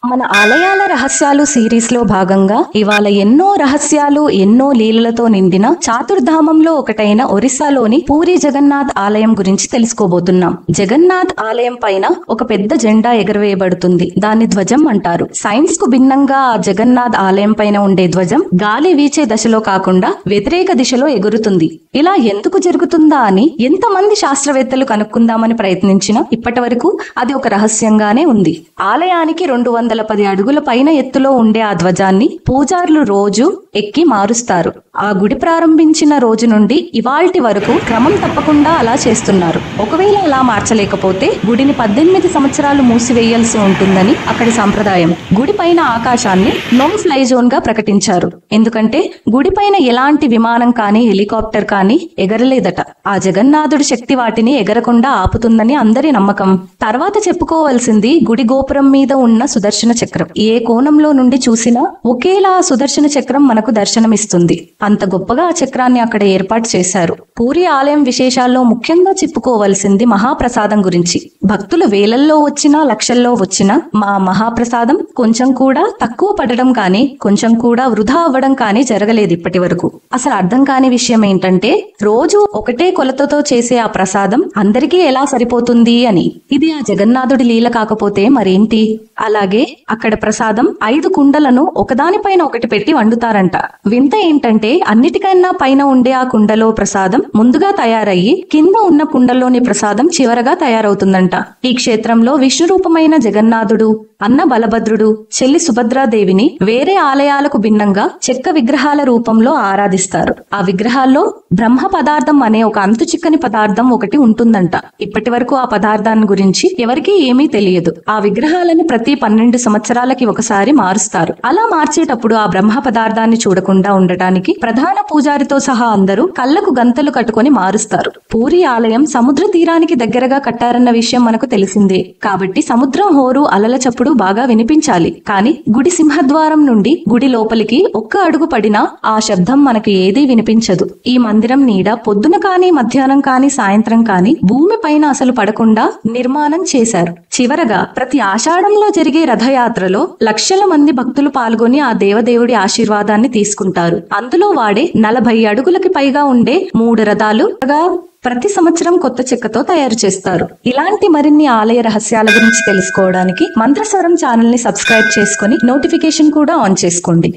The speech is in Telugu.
మన ఆలయాల రహస్యాలు సిరీస్ లో భాగంగా ఇవాళ ఎన్నో రహస్యాలు ఎన్నో లీలలతో నిండిన చాతుర్ధామంలో ఒకటైన ఒరిస్సాలోని పూరి జగన్నాథ్ ఆలయం గురించి తెలుసుకోబోతున్నాం. జగన్నాథ్ ఆలయం పైన ఒక పెద్ద జెండా ఎగరవేయబడుతుంది. దాన్ని ధ్వజం అంటారు. సైన్స్ కు భిన్నంగా ఆ జగన్నాథ్ ఆలయం పైన ఉండే ధ్వజం గాలి వీచే దశలో కాకుండా వ్యతిరేక దిశలో ఎగురుతుంది. ఇలా ఎందుకు జరుగుతుందా అని ఎంతమంది శాస్త్రవేత్తలు కనుక్కుందామని ప్రయత్నించినా ఇప్పటి వరకు అది ఒక రహస్యంగానే ఉంది. ఆలయానికి 210 అడుగుల పైన ఎత్తులో ఉండే ఆ ధ్వజాన్ని పూజారులు రోజు ఎక్కి మారుస్తారు. ఆ గుడి ప్రారంభించిన రోజు నుండి ఇవాల్టి వరకు క్రమం తప్పకుండా అలా చేస్తున్నారు. ఒకవేళ అలా మార్చలేకపోతే గుడిని 18 సంవత్సరాలు మూసివేయాల్సి ఉంటుందని అక్కడి సంప్రదాయం. గుడి పైన ఆకాశాన్ని నో ఫ్లై జోన్ గా ప్రకటించారు. ఎందుకంటే గుడి పైన ఎలాంటి విమానం కానీ హెలికాప్టర్ కానీ ఎగరలేదట. ఆ జగన్నాథుడి శక్తి వాటిని ఎగరకుండా ఆపుతుందని అందరి నమ్మకం. తర్వాత చెప్పుకోవాల్సింది గుడి గోపురం మీద ఉన్న సుదర్శన చక్రం. ఏ కోణంలో నుండి చూసినా ఒకేలా సుదర్శన చక్రం మనకు దర్శనమిస్తుంది. అంత గొప్పగా ఆ చక్రాన్ని అక్కడ ఏర్పాటు చేశారు. పూరి ఆలయం విశేషాల్లో ముఖ్యంగా చెప్పుకోవాల్సింది మహాప్రసాదం గురించి. భక్తులు వేలల్లో వచ్చినా లక్షల్లో వచ్చినా మా మహాప్రసాదం కొంచెం కూడా తక్కువ పడడం కానీ కొంచెం కూడా వృధా అవ్వడం కానీ జరగలేదు ఇప్పటి వరకు. అసలు అర్థం కాని విషయం ఏంటంటే రోజు ఒకటే కొలతతో చేసే ఆ ప్రసాదం అందరికీ ఎలా సరిపోతుంది అని. ఇది ఆ జగన్నాథుడి లీల కాకపోతే మరేంటి? అలాగే అక్కడ ప్రసాదం 5 కుండలను ఒకదానిపైన ఒకటి పెట్టి వండుతారంట. వింత ఏంటంటే అన్నిటికన్నా పైన ఉండే ఆ కుండలో ప్రసాదం ముందుగా తయారయ్యి కింద ఉన్న కుండలోని ప్రసాదం చివరగా తయారవుతుందంట. ఈ క్షేత్రంలో విష్ణు రూపమైన జగన్నాథుడు, అన్న బలభద్రుడు, చెల్లి సుభద్రాదేవిని వేరే ఆలయాలకు భిన్నంగా చెక్క విగ్రహాల రూపంలో ఆరాధిస్తారు. ఆ విగ్రహాల్లో బ్రహ్మ పదార్థం అనే ఒక అంతు చిక్కని పదార్థం ఒకటి ఉంటుందంట. ఇప్పటి వరకు ఆ పదార్థాన్ని గురించి ఎవరికీ ఏమీ తెలియదు. ఆ విగ్రహాలను ప్రతి 12 సంవత్సరాలకి ఒకసారి మారుస్తారు. అలా మార్చేటప్పుడు ఆ బ్రహ్మ పదార్థాన్ని చూడకుండా ఉండటానికి ప్రధాన పూజారితో సహా అందరూ కళ్లకు గంతలు కట్టుకొని మారుస్తారు. పూరి ఆలయం సముద్ర తీరానికి దగ్గరగా కట్టారన్న విషయం మనకు తెలిసిందే. కాబట్టి సముద్రం హోరు అలల చప్పుడు బాగా వినిపించాలి. కానీ గుడి సింహద్వారం నుండి గుడి లోపలికి ఒక్క అడుగు పడినా ఆ శబ్దం మనకు ఏదీ వినిపించదు. ఈ మందిరం నీడ పొద్దున కానీ మధ్యాహ్నం కానీ సాయంత్రం కానీ భూమి పైన అసలు పడకుండా నిర్మాణం చేశారు. చివరగా ప్రతి ఆషాఢంలో జరిగే రథయాత్రలో లక్షల మంది భక్తులు పాల్గొని ఆ దేవదేవుడి ఆశీర్వాదాన్ని తీసుకుంటారు. అందులో వాడే 40 అడుగులకి పైగా ఉండే 3 రథాలు ప్రతి సంవత్సరం కొత్త చెక్కతో తయారు చేస్తారు. ఇలాంటి మరిన్ని ఆలయ రహస్యాల గురించి తెలుసుకోవడానికి మంత్రస్వరం ఛానల్ ని సబ్స్క్రైబ్ చేసుకుని నోటిఫికేషన్ కూడా ఆన్ చేసుకోండి.